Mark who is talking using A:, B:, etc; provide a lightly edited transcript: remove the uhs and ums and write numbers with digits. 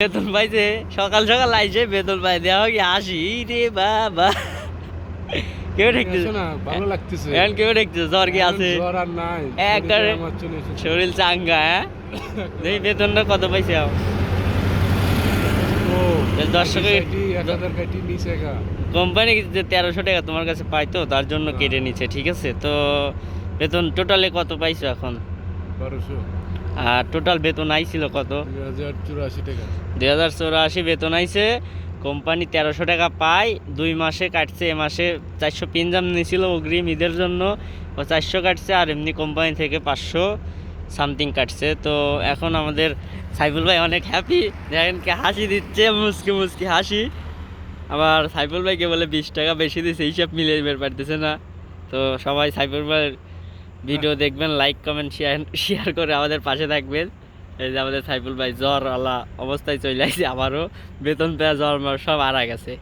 A: বেতন পাইছে সকাল সকাল আইছে বেতন পাই দেওয়া কি হাসি রে বাবা। কেউ দেখতেছে
B: না, ভালো লাগতেছে।
A: এখন কেউ দেখতেছে জ্বর কি আছে?
B: জ্বর আর নাই,
A: একবারে
B: আমার চলে এসেছে।
A: শরীর চাঙ্গা। হ্যাঁ দেখি বেতনটা কত পাইছে?
B: ও
A: দর্শকের
B: 1000 কাটি নিচে গা।
A: কোম্পানি যে 1300 টাকা তোমার কাছে পাইতো তার জন্য কেটে নিচ্ছে, ঠিক আছে? তো বেতন টোটালে কত পাইছো এখন?
B: 1200।
A: আর টোটাল বেতন আইছিল কত?
B: 2084 টাকা।
A: 2084 বেতন আইছে। কোম্পানি 1300 টাকা পায়, 2 মাসে কাটছে। এ মাসে 400 পিনজাম নিয়েছিল অগ্রিম ঈদের জন্য, ও 400 কাটছে। আর এমনি কোম্পানি থেকে 500 সামথিং কাটছে। তো এখন আমাদের সাইফুল ভাই অনেক হ্যাপি, দেখেন কি হাসি দিচ্ছে, মুচকি মুচকি হাসি। আবার সাইফুল ভাইকে বলে 20 টাকা বেশি দিচ্ছে, হিসাব মিলিয়ে বের পারতেছে না। তো সবাই সাইফুল ভাইয়ের ভিডিও দেখবেন, লাইক কমেন্ট শেয়ার করে আমাদের পাশে থাকবেন। এই যে আমাদের সাইফুল ভাই জ্বর আলা অবস্থায় চলে আসছে, আবারও বেতন পেয়ে জ্বর সব হারা গেছে।